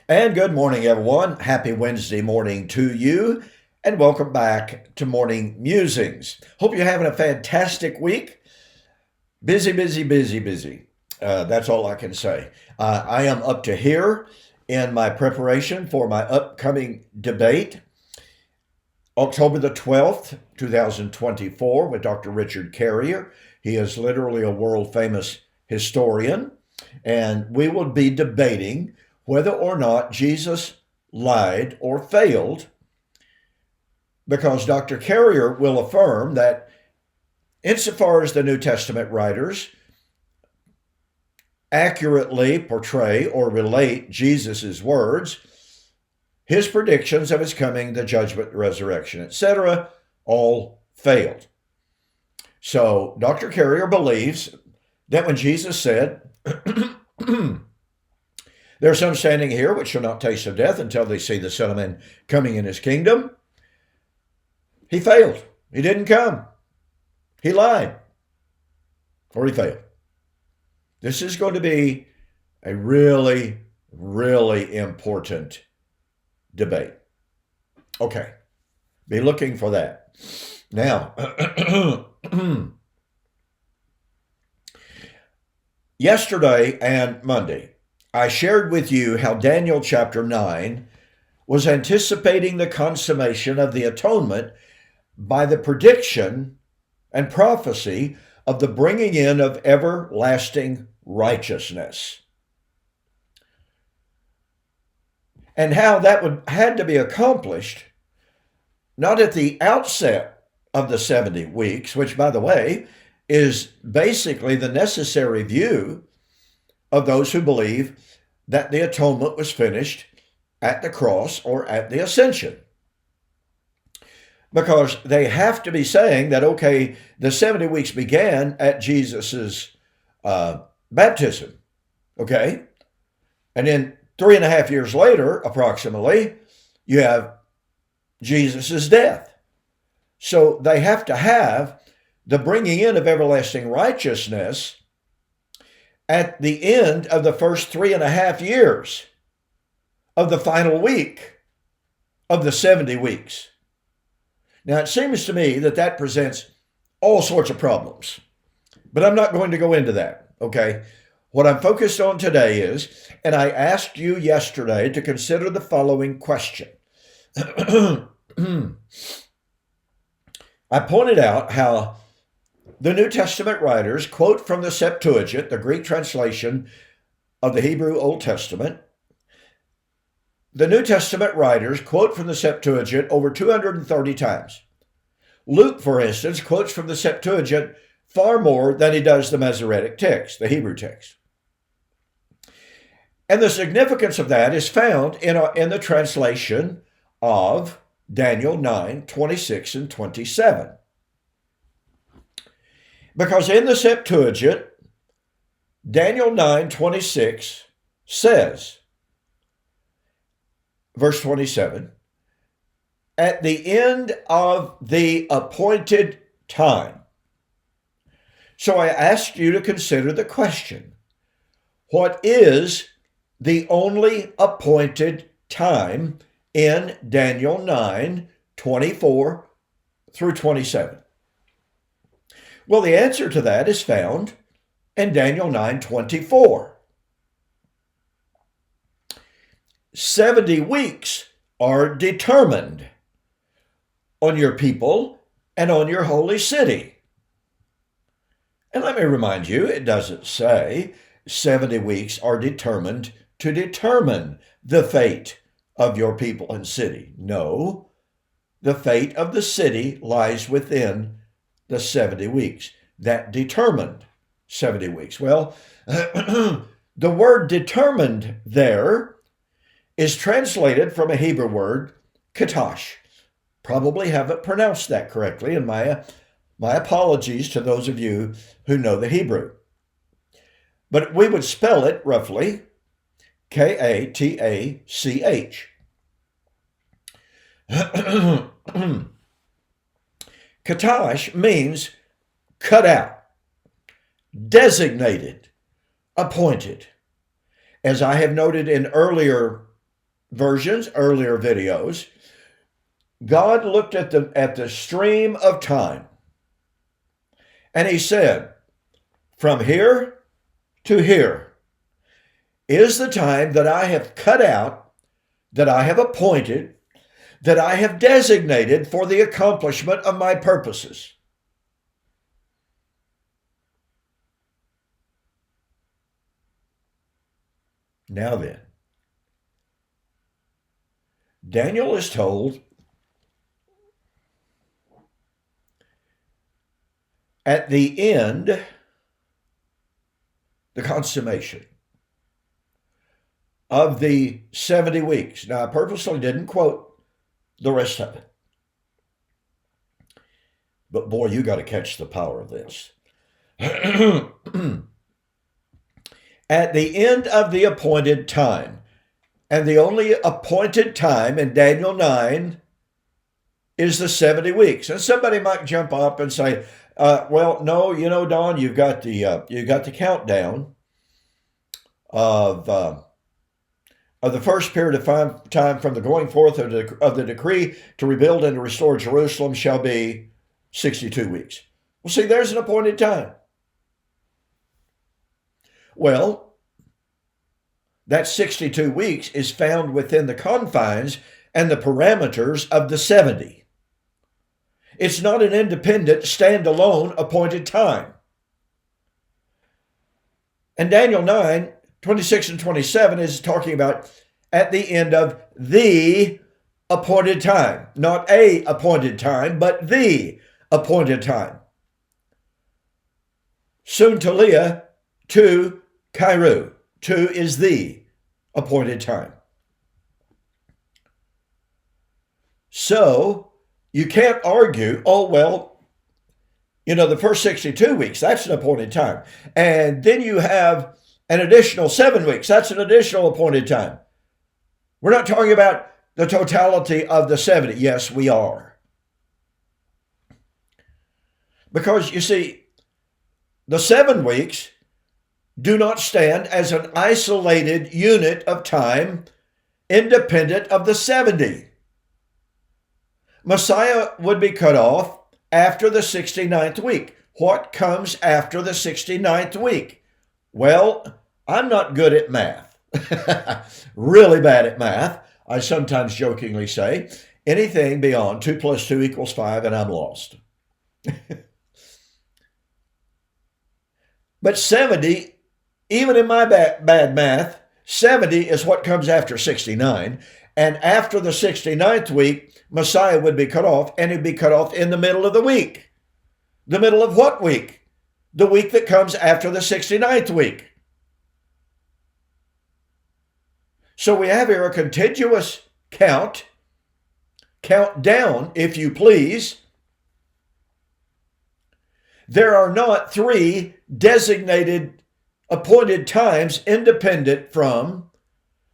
And good morning, everyone. Happy Wednesday morning to you, and welcome back to Morning Musings. Hope you're having a fantastic week. Busy, busy, busy, busy. That's all I can say. I am up to here in my preparation for my upcoming debate, October the 12th, 2024, with Dr. Richard Carrier. He is literally a world famous historian, and we will be debating whether or not Jesus lied or failed, because Dr. Carrier will affirm that insofar as the New Testament writers accurately portray or relate Jesus' words, his predictions of his coming, the judgment, the resurrection, etc., all failed. So Dr. Carrier believes that when Jesus said, there are some standing here which shall not taste of death until they see the Son of Man coming in his kingdom, he failed. He didn't come. He lied. Or he failed. This is going to be a really, really important debate. Okay. Be looking for that. Now, yesterday and Monday, I shared with you how Daniel chapter 9 was anticipating the consummation of the atonement by the prediction and prophecy of the bringing in of everlasting righteousness. And how that had to be accomplished, not at the outset of the 70 weeks, which, by the way, is basically the necessary view of those who believe that the atonement was finished at the cross or at the ascension. Because they have to be saying that, okay, the 70 weeks began at Jesus's baptism, okay? And then 3.5 years later, approximately, you have Jesus's death. So they have to have the bringing in of everlasting righteousness at the end of the first 3.5 years of the final week of the 70 weeks. Now, it seems to me that that presents all sorts of problems, but I'm not going to go into that, okay? What I'm focused on today is, and I asked you yesterday to consider the following question. I pointed out how the New Testament writers quote from the Septuagint, the Greek translation of the Hebrew Old Testament. The New Testament writers quote from the Septuagint over 230 times. Luke, for instance, quotes from the Septuagint far more than he does the Masoretic text, the Hebrew text. And the significance of that is found in the translation of Daniel 9:26 and 27. Because in the Septuagint, Daniel 9:26 says, verse 27, at the end of the appointed time. So I asked you to consider the question, what is the only appointed time in Daniel 9:24 through 27? Well, the answer to that is found in Daniel 9:24. 70 weeks are determined on your people and on your holy city. And let me remind you, it doesn't say 70 weeks are determined to determine the fate of your people and city. No, the fate of the city lies within the 70 weeks. That determined 70 weeks. Well, the word determined there is translated from a Hebrew word, katash. Probably haven't pronounced that correctly, and my apologies to those of you who know the Hebrew. But we would spell it roughly K-A-T-A-C-H. Katash means cut out, designated, appointed. As I have noted in earlier versions, earlier videos, God looked at the stream of time and he said, from here to here is the time that I have cut out, that I have appointed, that I have designated for the accomplishment of my purposes. Now then, Daniel is told at the end, the consummation of the 70 weeks. Now, I purposely didn't quote the rest of it. But boy, you got to catch the power of this. At the end of the appointed time, and the only appointed time in Daniel 9 is the 70 weeks. And somebody might jump up and say, well, no, Don, you've got the countdown of the first period of time from the going forth of the decree to rebuild and to restore Jerusalem shall be 62 weeks. Well, see, there's an appointed time. Well, that 62 weeks is found within the confines and the parameters of the 70. It's not an independent, standalone appointed time. And Daniel 9, 26 and 27 is talking about at the end of the appointed time. Not a appointed time, but the appointed time. Soon to Leah, to Kairu. To is the appointed time. So you can't argue, oh, well, the first 62 weeks, that's an appointed time. And then you have an additional 7 weeks. That's an additional appointed time. We're not talking about the totality of the 70. Yes, we are. Because you see, the 7 weeks do not stand as an isolated unit of time independent of the 70. Messiah would be cut off after the 69th week. What comes after the 69th week? Well, I'm not good at math. Really bad at math. I sometimes jokingly say, anything beyond 2 plus 2 equals 5 and I'm lost. But 70, even in my bad math, 70 is what comes after 69. And after the 69th week, Messiah would be cut off, and he'd be cut off in the middle of the week. The middle of what week? The week that comes after the 69th week. So we have here a contiguous countdown, if you please. There are not 3 designated appointed times independent from,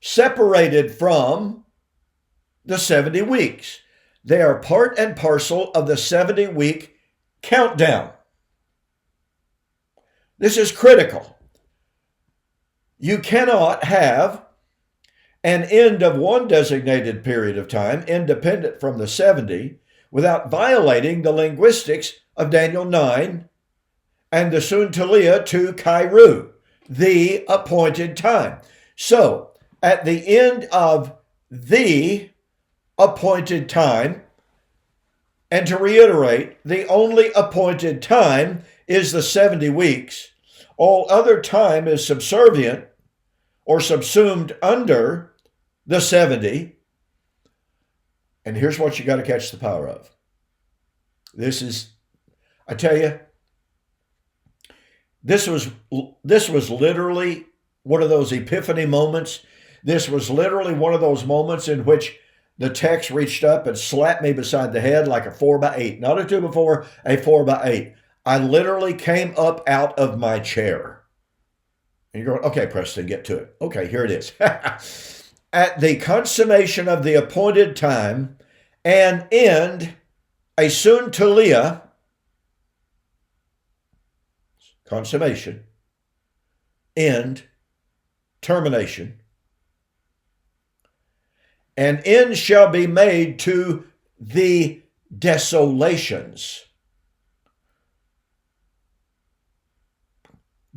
separated from the 70 weeks. They are part and parcel of the 70-week countdown. This is critical. You cannot have an end of one designated period of time independent from the 70 without violating the linguistics of Daniel 9 and the soon to Leah to Kairu, the appointed time. So, at the end of the appointed time, and to reiterate, the only appointed time is the 70 weeks. All other time is subservient or subsumed under the 70. And here's what you got to catch the power of. This is, I tell you, this was literally one of those epiphany moments. This was literally one of those moments in which the text reached up and slapped me beside the head like a 4x8. Not a 2x4, a 4x8. I literally came up out of my chair. And you're going, okay, Preston, get to it. Okay, here it is. At the consummation of the appointed time and end, a soon to Leah, consummation, end, termination, an end shall be made to the desolations.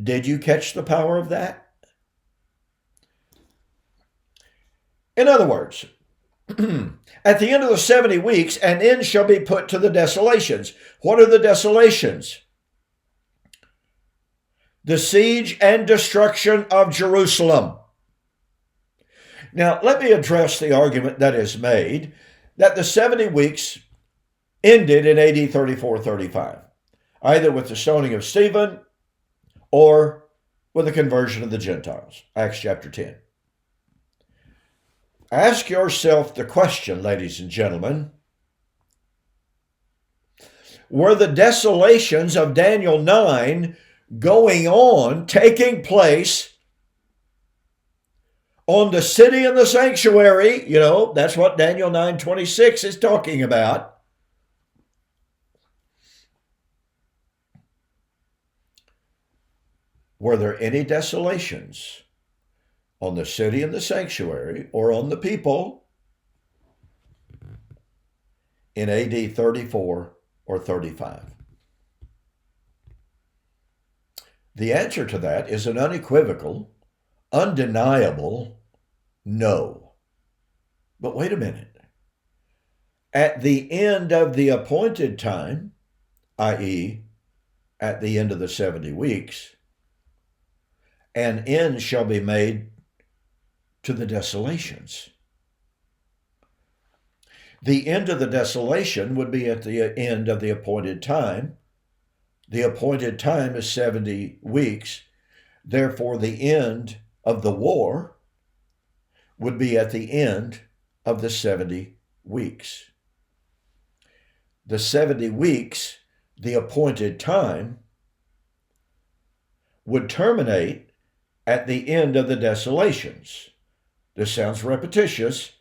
Did you catch the power of that? In other words, at the end of the 70 weeks, an end shall be put to the desolations. What are the desolations? The siege and destruction of Jerusalem. Now, let me address the argument that is made that the 70 weeks ended in AD 34-35, either with the stoning of Stephen or with the conversion of the Gentiles, Acts chapter 10. Ask yourself the question, ladies and gentlemen, were the desolations of Daniel 9 going on, taking place on the city and the sanctuary? You know, that's what Daniel 9:26 is talking about. Were there any desolations on the city and the sanctuary or on the people in AD 34 or 35? The answer to that is an unequivocal, undeniable no. But wait a minute. At the end of the appointed time, i.e., at the end of the 70 weeks, an end shall be made to the desolations. The end of the desolation would be at the end of the appointed time. The appointed time is 70 weeks. Therefore, the end of the war would be at the end of the 70 weeks. The 70 weeks, the appointed time, would terminate at the end of the desolations. This sounds repetitious,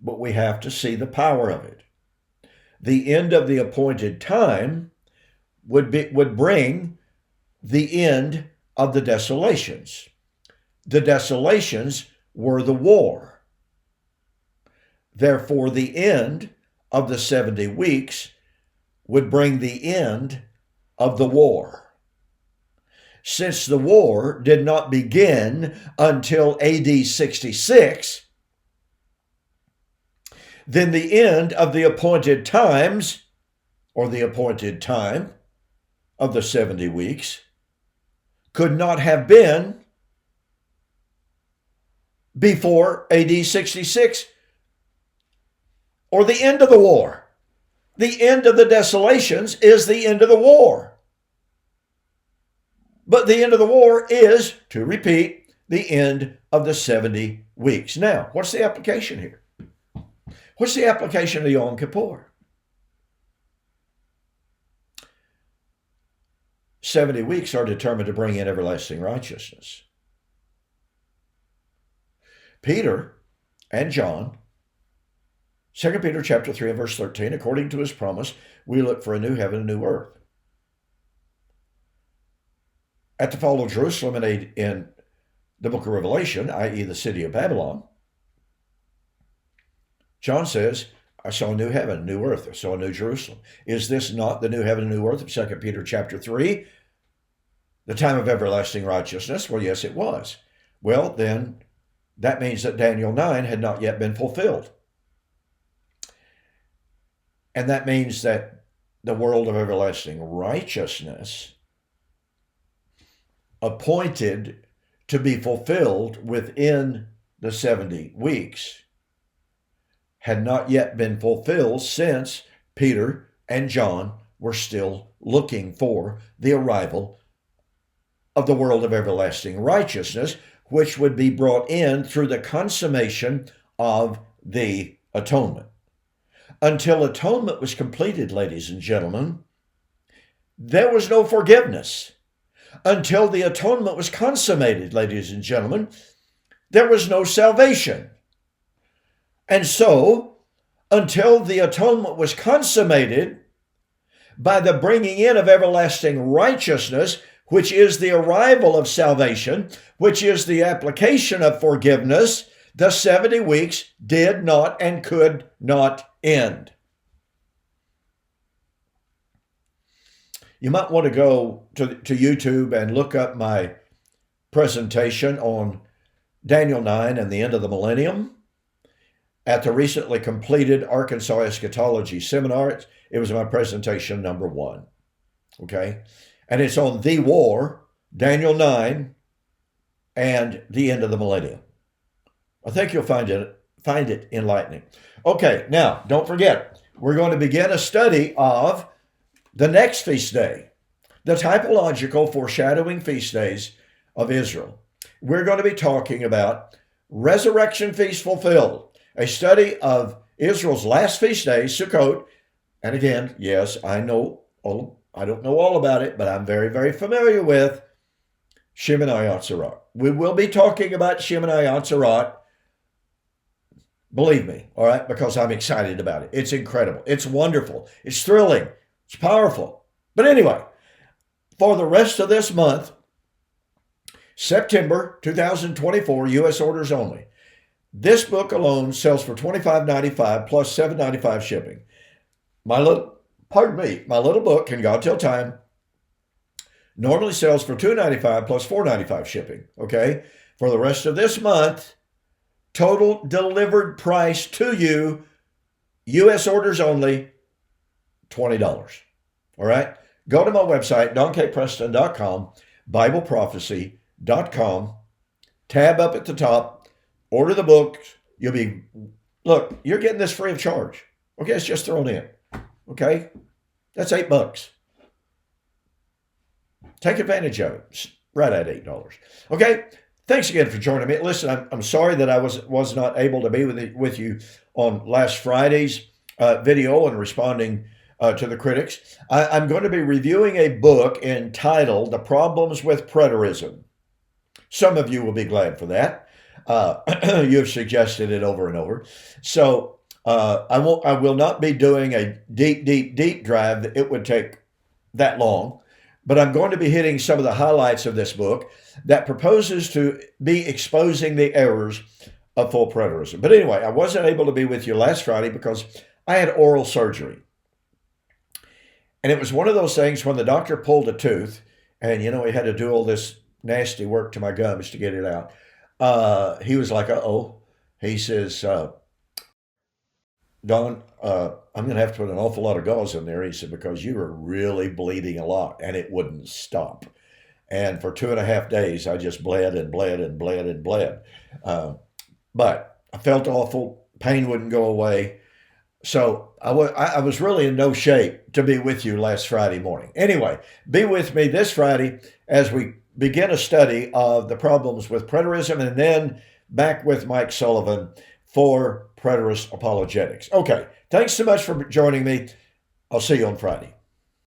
but we have to see the power of it. The end of the appointed time would bring the end of the desolations. The desolations were the war. Therefore, the end of the 70 weeks would bring the end of the war. Since the war did not begin until AD 66, then the end of the appointed times, or the appointed time of the 70 weeks, could not have been before AD 66, or the end of the war. The end of the desolations is the end of the war. But the end of the war is, to repeat, the end of the 70 weeks. Now, what's the application here? What's the application of Yom Kippur? 70 weeks are determined to bring in everlasting righteousness. Peter and John, 2 Peter chapter 3 and verse 13, according to his promise, we look for a new heaven and a new earth. At the fall of Jerusalem in the book of Revelation, i.e. the city of Babylon, John says, I saw a new heaven, a new earth, I saw a new Jerusalem. Is this not the new heaven and new earth of 2 Peter chapter 3? The time of everlasting righteousness? Well, yes, it was. Well, then, that means that Daniel 9 had not yet been fulfilled. And that means that the world of everlasting righteousness, appointed to be fulfilled within the 70 weeks, had not yet been fulfilled since Peter and John were still looking for the arrival of the world of everlasting righteousness, which would be brought in through the consummation of the atonement. Until atonement was completed, ladies and gentlemen, there was no forgiveness. Until the atonement was consummated, ladies and gentlemen, there was no salvation. And so, until the atonement was consummated by the bringing in of everlasting righteousness, which is the arrival of salvation, which is the application of forgiveness, The 70 weeks did not and could not end. You might want to go to YouTube and look up my presentation on Daniel 9 and the end of the millennium at the recently completed Arkansas Eschatology Seminar. It was my presentation number 1. Okay? And it's on the war, Daniel 9, and the end of the millennium. I think you'll find it enlightening. Okay, now, don't forget, we're going to begin a study of the next feast day, the typological foreshadowing feast days of Israel. We're going to be talking about Resurrection Feast Fulfilled, a study of Israel's last feast day, Sukkot. And again, yes, I don't know all about it, but I'm very, very familiar with Shemini Atzeret. We will be talking about Shemini Atzeret. Believe me, all right, because I'm excited about it. It's incredible. It's wonderful. It's thrilling. It's powerful. But anyway, for the rest of this month, September 2024, U.S. orders only. This book alone sells for $25.95 plus $7.95 shipping. My little book, Can God Tell Time, normally sells for $2.95 plus $4.95 shipping. Okay, for the rest of this month, total delivered price to you, U.S. orders only, $20. All right, go to my website, donkpreston.com, BibleProphecy.com, tab up at the top, order the book. Look, you're getting this free of charge. Okay, it's just thrown in. Okay, that's $8. Take advantage of it. Right at $8. Okay, thanks again for joining me. Listen, I'm sorry that I was not able to be with you on last Friday's video and responding to the critics. I'm going to be reviewing a book entitled The Problems with Preterism. Some of you will be glad for that. You've suggested it over and over. So I will not be doing a deep drive. It would take that long. But I'm going to be hitting some of the highlights of this book that proposes to be exposing the errors of full preterism. But anyway, I wasn't able to be with you last Friday because I had oral surgery. And it was one of those things when the doctor pulled a tooth, and, he had to do all this nasty work to my gums to get it out. He was like, uh-oh. He says, Don, I'm going to have to put an awful lot of gauze in there. He said, because you were really bleeding a lot, and it wouldn't stop. And for 2.5 days, I just bled and bled and bled and bled. But I felt awful. Pain wouldn't go away. So I was really in no shape to be with you last Friday morning. Anyway, be with me this Friday as we begin a study of the problems with preterism, and then back with Mike Sullivan for preterist apologetics. Okay, thanks so much for joining me. I'll see you on Friday.